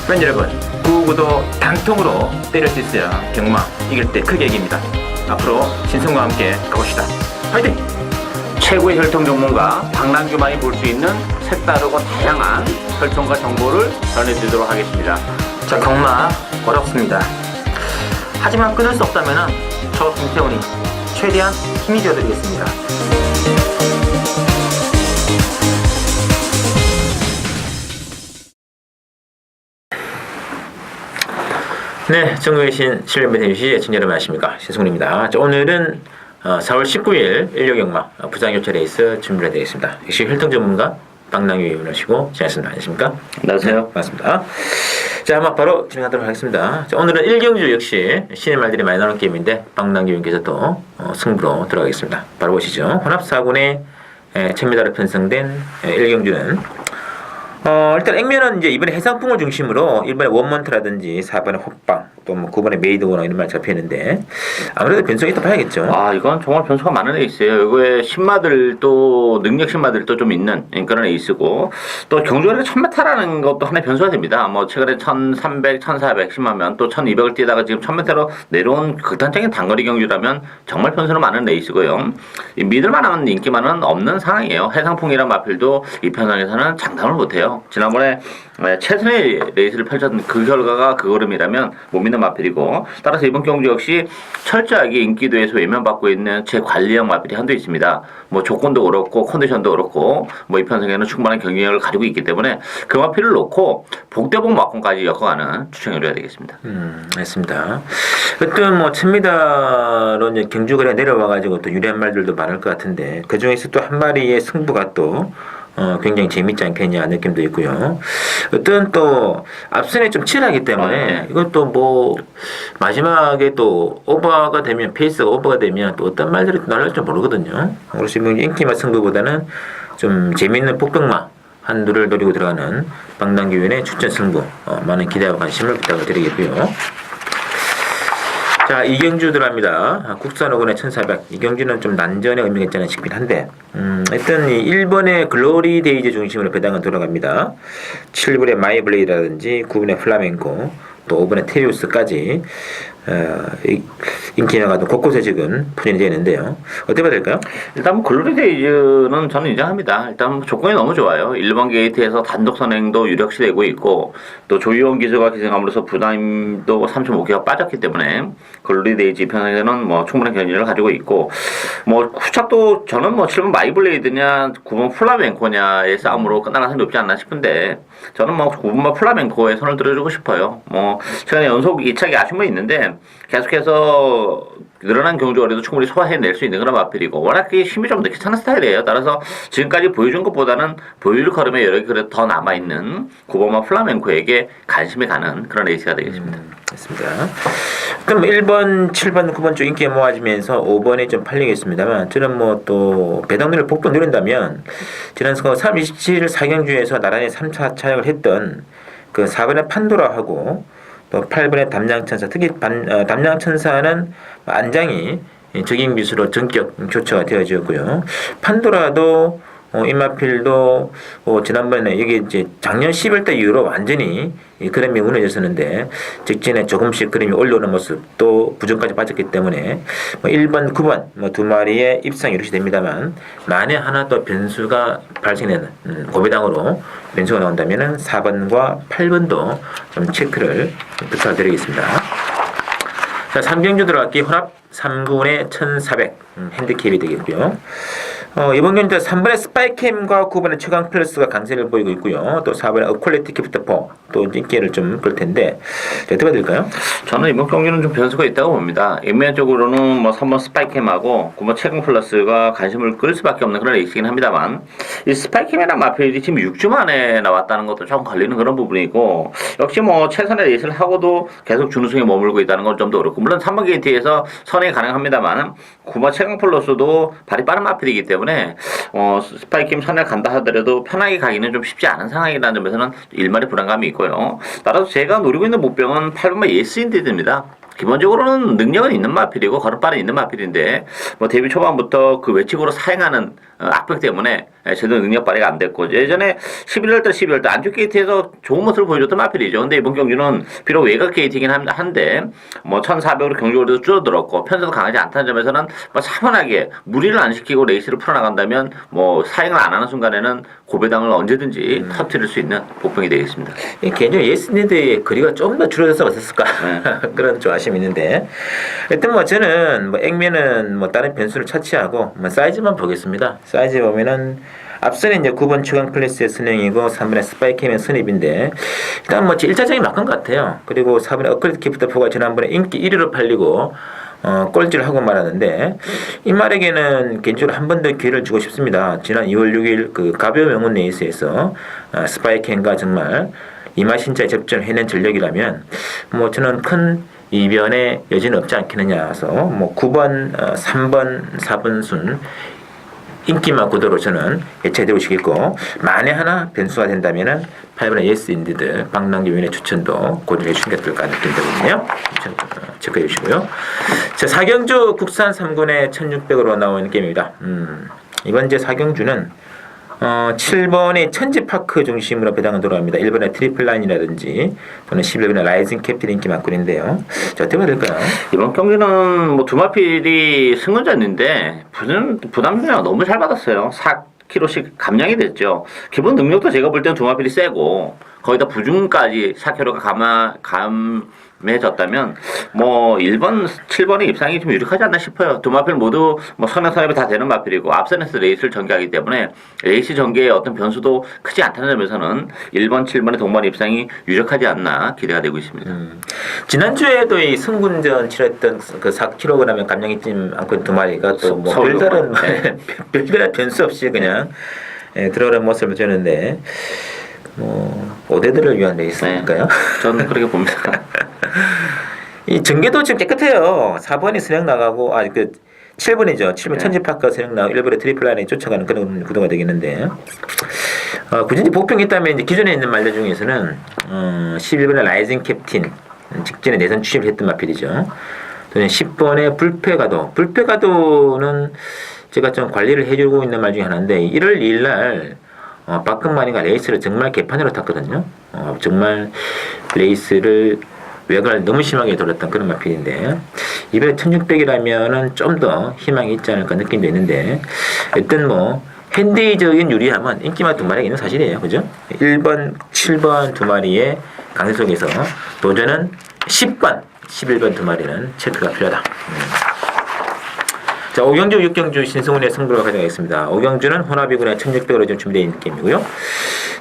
팬 여러분, 구구도 단통으로 때릴 수 있어야 경마 이길 때 크게 이깁니다. 앞으로 신성과 함께 가봅시다. 화이팅! 최고의 혈통 전문가 박남규만이 볼 수 있는 색다르고 다양한 혈통과 정보를 전해드리도록 하겠습니다. 자, 경마 어렵습니다. 하지만 끊을 수 없다면 저 김태훈이 최대한 힘이 되어드리겠습니다. 네, 전국에 계신 신뢰매대주시 애청자 여러분 안녕하십니까, 신승훈입니다. 자, 오늘은 4월 19일 일요경마 부장교체 레이스 준비를 해드리겠습니다. 역시 혈통 전문가 박남규 의원이시고 진행하십니다. 안녕하십니까? 안녕하세요. 네, 반갑습니다. 자, 한번 바로 진행하도록 하겠습니다. 자, 오늘은 1경주 역시 신의 말들이 많이 나오는 게임인데 박남규 의원께서 또 승부로 들어가겠습니다. 바로 보시죠. 혼합 4군의 1000m로 편성된 1경주는 일단 액면은 이제 이번에 해상풍을 중심으로 1번에 원먼트라든지 4번에 호빵 또 뭐 9번에 메이드오너 이런 말 잡혀있는데 아무래도 변수가 있다 봐야겠죠. 이건 정말 변수가 많은 에이스예요. 이거에 신마들도 능력 신마들도 좀 있는 그런 에이스고, 또 경주거리가 1000m라는 것도 하나의 변수가 됩니다. 뭐 최근에 1300, 1400 심하면 또 1200을 뛰다가 지금 1000m로 내려온 극단적인 단거리 경주라면 정말 변수는 많은 레이스고요. 믿을만한 인기만은 없는 상황이에요. 해상풍이란 마필도 이 편성에서는 장담을 못해요. 지난번에 최선의 레이스를 펼쳤던 그 결과가 그 걸음이라면 못 믿는 마필이고, 따라서 이번 경주 역시 철저하게 인기도에서 외면받고 있는 제 관리형 마필이 한도 있습니다. 뭐 조건도 그렇고 컨디션도 그렇고 뭐 이 편성에는 충분한 경쟁력을 가지고 있기 때문에 그 마필을 놓고 복대복 막공까지 엮어가는 추천을 해야 되겠습니다. 알겠습니다. 어떤 뭐 1000m로 이제 경주거리가 내려와가지고 또 유리한 말들도 많을 것 같은데 그 중에서 또 한 마리의 승부가 또 굉장히 재밌지 않겠냐 느낌도 있고요. 어떤 또 앞선에 좀 치열하기 때문에 이것도 뭐 마지막에 또 오버가 되면 페이스가 오버가 되면 또 어떤 말들이 나올지 모르거든요. 그래서 지금 인기마 승부보다는 좀 재밌는 폭병마 한두를 노리고 들어가는 박남규 의원의 추천 승부 많은 기대와 관심을 부탁을 드리겠고요. 자, 이경주 들어갑니다. 국산 5군의 1400. 이경주는 좀 난전의 의미가 있잖아요. 싶긴 한데, 일단 이 1번의 글로리 데이즈 중심으로 배당은 돌아갑니다. 7번의 마이블레이라든지 9번의 플라멩코, 또 5번의 테리우스까지 인기나가도 곳곳에 지금 포진이 되는데요. 어떻게 봐야 될까요? 일단 뭐 글로리 데이즈는 저는 인정합니다. 일단 조건이 너무 좋아요. 1번 게이트에서 단독 선행도 유력시 되고 있고, 또 조이원 기수가 기생함으로써 부담도 3.5kg가 빠졌기 때문에 글로리 데이즈 편에서는 뭐 충분한 견인을 가지고 있고, 뭐 후착도 저는 뭐 7번 마이블레이드냐 9번 플라멩코냐의 싸움으로 끝날 가능성이 높지 않나 싶은데, 저는 뭐 9번 플라멩코에 손을 들어주고 싶어요. 뭐 최근에 연속 2착이 아쉬움은 있는데 계속해서 늘어난 경주거리도 충분히 소화해낼 수 있는 그런 마필이고, 워낙 힘이 좀 괜찮은 스타일이에요. 따라서 지금까지 보여준 것보다는 보여줄 걸음에 여러 개 그래도 더 남아있는 9번마 플라멩코에게 관심이 가는 그런 레이스가 되겠습니다. 됐습니다. 그럼 1번, 7번, 9번 쪽 인기가 모아지면서 5번에 좀 팔리겠습니다만, 저는 뭐 또 배당률을 폭풍 누린다면 지난 3월 27일 4경주에서 나란히 3차 차약을 했던 그 4번의 판도라하고 또 8번의 담양천사, 특히 담양천사는 안장이 적인 기수로 전격 교체가 되어지었고요. 판도라도 임마필도 지난번에 여기 이제 작년 10월달 이후로 완전히 그림이 무너졌었는데 직진에 조금씩 그림이 올라오는 모습, 또 부정까지 빠졌기 때문에 1번, 9번 두 마리의 입상이 이루어지 됩니다만, 만에 하나 또 변수가 발생되는 고배당으로 변수가 나온다면은 4번과 8번도 좀 체크를 부탁드리겠습니다. 자, 3경주 들어갈기 혼합 3군의 1400 핸디캡이 되겠고요. 이번 경주 3번의 스파이캠과 9번의 최강 플러스가 강세를 보이고 있고요. 또 4번의 어퀄리티 기프트4 또 인기를 좀 볼 텐데 어떻게 봐야 될까요? 저는 이번 경기는 좀 변수가 있다고 봅니다. 인면적으로는 뭐 3번 스파이캠하고 9번 최강 플러스가 관심을 끌 수밖에 없는 그런 레이스이긴 합니다만, 이 스파이캠이란 마필이 지금 6주 만에 나왔다는 것도 조금 걸리는 그런 부분이고, 역시 뭐 최선의 레이스를 하고도 계속 준우승에 머물고 있다는 건 좀 더 그렇고, 물론 3번 게이트에서 선행이 가능합니다만 9번 최강 플러스도 발이 빠른 마필이기 때문에 스파이캠 선에 간다 하더라도 편하게 가기는 좀 쉽지 않은 상황이라는 점에서는 일말의 불안감이 있고요. 따라서 제가 노리고 있는 목표는 8번만 예스인데드입니다. 기본적으로는 능력은 있는 마필이고 걸음발은 있는 마필인데 뭐 데뷔 초반부터 그 외측으로 사행하는 악병 때문에 제대로 능력 발휘가 안 됐고 예전에 11월 달 12월 달 안쪽 게이트에서 좋은 모습을 보여줬던 마필이죠. 근데 이번 경기는 비록 외곽 게이트이긴 한데 뭐 1,400으로 경주거리도 줄어들었고 편성도 강하지 않다는 점에서는 뭐 차분하게 무리를 안 시키고 레이스를 풀어나간다면 뭐 사행을 안 하는 순간에는 고배당을 언제든지 터뜨릴 수 있는 복병이 되겠습니다. 개인적으로 예스니드의 거리가 좀 더 줄어들어서 어땠을까 그런 좀 아쉬움이 있는데 일단 뭐 저는 뭐 액면은 뭐 다른 변수를 차치하고 뭐 사이즈만 보겠습니다. 사이즈 보면은 앞선에 이제 9번 최강 클래스의 선행이고 3번에 스파이크맨 선입인데 일단 뭐 1차적인 맞건 것 같아요. 그리고 4번에 어클리트 기프트4가 지난번에 인기 1위로 팔리고 꼴찌를 하고 말았는데 이 말에게는 개인적으로 한 번 더 기회를 주고 싶습니다. 지난 2월 6일 그 가벼운 명운 레이스에서 스파이크맨과 정말 이마신자에 접전을 해낸 전력이라면 뭐 저는 큰 이변의 여지는 없지 않겠느냐 해서 뭐 9번, 3번, 4번 순 인기만 구도로 저는 예체되고 싶겠고 만에 하나 변수가 된다면은 8번의 예스 인디드 박남기 위원의 추천도 고려해 주신 게 어떨까 느낀다거든요. 체크해 주시고요. 자, 사경주 국산 3군의 1600으로 나온 게임입니다. 이번 이제 사경주는 7번의 천지파크 중심으로 배당을 돌아갑니다. 1번의 트리플라인이라든지 또는 11번의 라이징 캡틴 인기 만권인데요. 자, 어떻게 봐야 될까요? 이번 경기는 뭐 두 마필이 승원자였는데 부담료가 너무 잘 받았어요. 4kg씩 감량이 됐죠. 기본 능력도 제가 볼 때는 두 마필이 세고 거기다 부중까지 4kg가 감해졌다면 뭐 1번, 7번의 입상이 좀 유력하지 않나 싶어요. 두 마필 모두 뭐 선행선입이 다 되는 마필이고 앞선에서 레이스를 전개하기 때문에 레이스 전개에 어떤 변수도 크지 않다는 점에서는 1번, 7번의 동반 입상이 유력하지 않나 기대가 되고 있습니다. 지난주에도 이 승군전 치렀던 그 4kg 감량이 좀 않고 두 마리가 또 뭐 별다른 별다른 변수 없이 그냥 들어오는 모습을 보였는데 뭐 5대들을 위한 레이스니까요. 네, 저는 그렇게 봅니다. 이 전개도 지금 깨끗해요. 4번이 선행 나가고 7번이죠. 7번 천지파크가 선행 나가고 1번에 트리플라인에 쫓아가는 그런 구도가 되겠는데 굳이 복병이 있다면 이제 기존에 있는 말들 중에서는 11번의 라이징 캡틴 직전에 내선 취입을 했던 마필이죠. 또는 10번의 불패가도는 제가 좀 관리를 해주고 있는 말 중에 하나인데 1월 2일 날 박근만이가 레이스를 정말 개판으로 탔거든요. 정말 레이스를 외곽을 너무 심하게 돌았던 그런 마필인데 이번에 1600이라면은 좀 더 희망이 있지 않을까 느낌도 있는데 일단 뭐 핸디적인 유리함은 인기만 두 마리가 있는 사실이에요. 그죠? 1번, 7번 두 마리의 강세 속에서 도전은 10번, 11번 두 마리는 체크가 필요하다. 자, 오경주, 육경주, 신승훈의 승부를 가져가겠습니다. 오경주는 혼합이군의 1600으로 좀 준비되어 있는 게임이고요.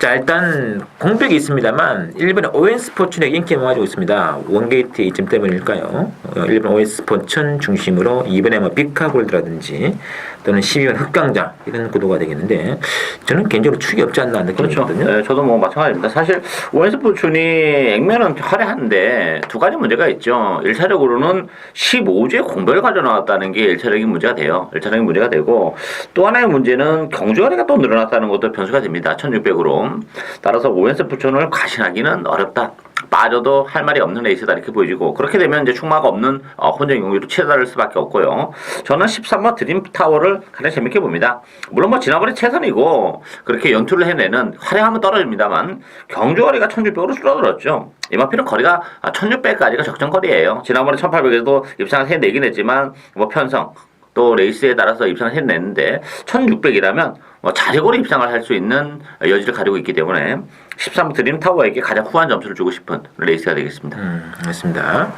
자, 일단 공백이 있습니다만 1번에 오웬스포츠의 인기가 모아지고 있습니다. 원게이트 이점 때문일까요? 1번 오웬스포츠는 중심으로 2번에 뭐 비카골드라든지 또는 12번 흑강자 이런 구도가 되겠는데 저는 개인적으로 축이 없지 않나 느끼거든요. 그렇죠. 네, 저도 뭐 마찬가지입니다. 사실 오웬스포츠니 액면은 화려한데 두 가지 문제가 있죠. 1차적으로는 15주에 공백을 가져나왔다는 게 1차적인 문제가 돼요. 1차적인 문제가 되고 또 하나의 문제는 경주거리가 또 늘어났다는 것도 변수가 됩니다. 1600으로. 따라서 오웬스포츠를 과신하기는 어렵다. 빠져도 할 말이 없는 레이스다 이렇게 보여지고 그렇게 되면 이제 충마가 없는 혼전 경기로 치달을 수밖에 없고요. 저는 13번 드림타워를 가장 재밌게 봅니다. 물론 뭐 지난번에 최선이고 그렇게 연투를 해내는 화려함은 떨어집니다만 경주거리가 1600으로 줄어들었죠. 이마필은 거리가 1600까지가 적정거리예요. 지난번에 1800에도 입상을 해내긴 했지만 뭐 편성 또 레이스에 따라서 입상을 해냈는데 1600이라면 뭐 자력으로 입상을 할 수 있는 여지를 가지고 있기 때문에 13번 드림타워에게 가장 후한 점수를 주고 싶은 레이스가 되겠습니다. 맞습니다.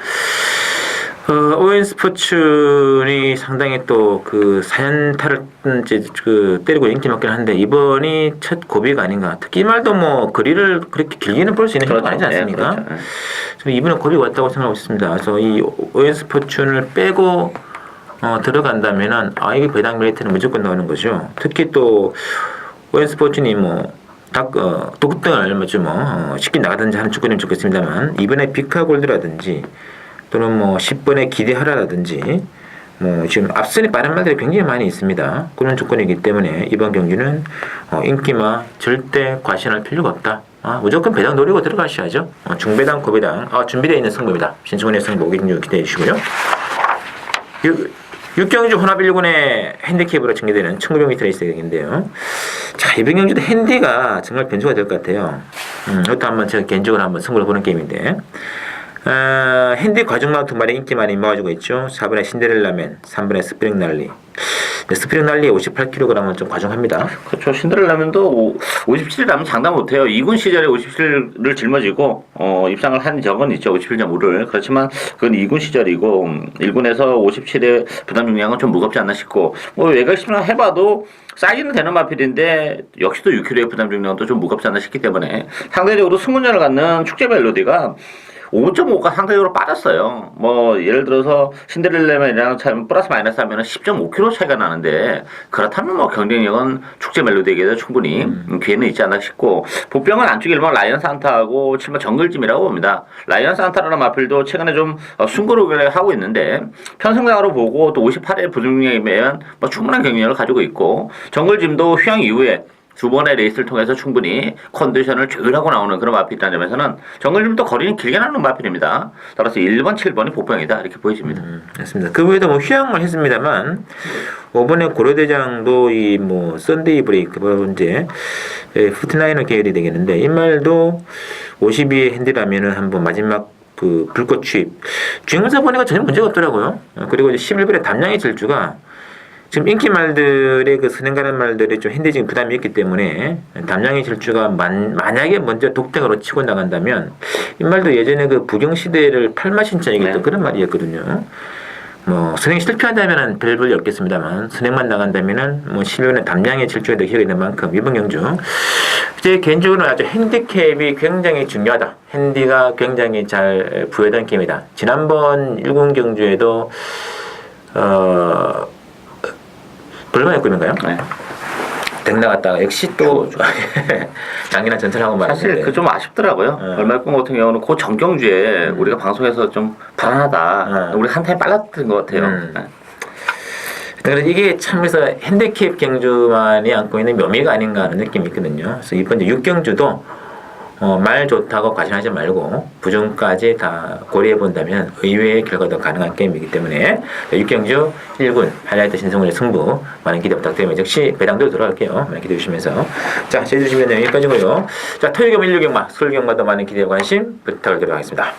오웬스포츠이 상당히 또 그 사연타를 이제 그 때리고 인기 많긴 한데 이번이 첫 고비가 아닌가. 특히 이 말도 뭐 거리를 그렇게 길게는 볼 수 있는 경우가 아니지 않습니까? 네, 그렇죠. 저는 이번에 고비가 왔다고 생각하고 있습니다. 그래서 이 오웬스포츠를 빼고 들어간다면은 이게 배당 메리트는 무조건 나오는 거죠. 특히 또 오웬스포츠니 뭐 독등을 뭐 쉽게 나가든지 하는 조건이면 좋겠습니다만 이번에 비카골드라든지 또는 뭐 10번의 기대하라라든지 뭐 지금 앞선에 빠른 말들이 굉장히 많이 있습니다. 그런 조건이기 때문에 이번 경기는 인기만 절대 과신할 필요가 없다. 무조건 배당 노리고 들어가셔야죠. 중배당, 고배당. 준비되어 있는 승부입니다. 신승훈의 승부 오기준유 기대해 주시고요. 육경주 혼합 1군의 핸디캡으로 전개되는 1900m 레이스인데요. 자, 이번 경주도 핸디가 정말 변수가 될 것 같아요. 이것도 한번 제가 개인적으로 한번 승부를 보는 게임인데. 핸디 과중마우 두 마리 인기 많이 모아주고 있죠. 4번에 신데렐라맨, 3번에 스프링 날리. 스프링 날리 58kg은 좀 과중합니다. 그렇죠. 신데렐라면도 57이라면 장담 못해요. 2군 시절에 57을 짊어지고 입상을 한 적은 있죠. 57.5를. 그렇지만 그건 2군 시절이고 1군에서 57의 부담 중량은 좀 무겁지 않나 싶고 외곽 심사 해봐도 사이즈는 되는 마필인데 역시도 6kg의 부담 중량도 좀 무겁지 않나 싶기 때문에 상대적으로 승문전을 갖는 축제 멜로디가 5.5가 상대적으로 빠졌어요. 예를 들어서 신데렐라맨이랑 차이면 플러스 마이너스 하면 10.5kg 차이가 나는데 그렇다면 경쟁력은 축제 멜로디에게도 충분히 기회는 있지 않나 싶고 보병은 안쪽 1번 라이언 산타하고 7번 정글짐이라고 봅니다. 라이언 산타라는 마필도 최근에 좀 숨고르기를 하고 있는데 편성장으로 보고 또 58의 부중량이면 충분한 경쟁력을 가지고 있고 정글짐도 휴양 이후에 두 번의 레이스를 통해서 충분히 컨디션을 조율하고 나오는 그런 마필이라는 점에서는 정글짐도 거리는 길게 나는 마필입니다. 따라서 1번, 7번이 보병이다 이렇게 보여집니다. 맞습니다. 그 외에도 휴양을 했습니다만 5번에 고려대장도 썬데이 브레이크 이제 후트나이너 계열이 되겠는데 이 말도 52의 핸디라면은 한번 마지막 불꽃 취입 주행사 보니까 전혀 문제가 없더라고요. 그리고 이제 11번의 담양의 질주가 지금 인기 말들의 선행가는 말들이 좀 핸디적인 부담이 있기 때문에 담양의 질주가 만약에 먼저 독택으로 치고 나간다면 이 말도 예전에 부경시대를 팔마신천이겠던 그런 말이었거든요. 선행 실패한다면 별 볼이 없겠습니다만 선행만 나간다면은 11번의 담양의 질주가 더 기억이 있는 만큼 이번 경주 제 개인적으로는 아주 핸디캡이 굉장히 중요하다. 핸디가 굉장히 잘 부여된 게임이다. 지난번 1군 경주에도 불만의 꿈인가요? 네. 땡 나갔다가 역시 또 양이나 전설하고 말았는데 사실 좀 아쉽더라고요. 얼마의 꿈 같은 경우는 그 전경주에 우리가 방송에서 좀 불안하다. 우리 한 타임 빨랐던 것 같아요. 그래서 이게 참 그래서 핸디캡 경주만이 안고 있는 묘미가 아닌가 하는 느낌이 있거든요. 그래서 이번 6경주도 말 좋다고 과신하지 말고 부중까지 다 고려해 본다면 의외의 결과도 가능한 게임이기 때문에 6경주 1군 하이라이트 신승훈의 승부 많은 기대 부탁드리면 역시 배당도 들어갈게요. 많이 기대해 주시면서 자 저희 주시면 여기까지고요. 자 토요일경 16경마 수요일경마도 많은 기대와 관심 부탁드리도록 하겠습니다.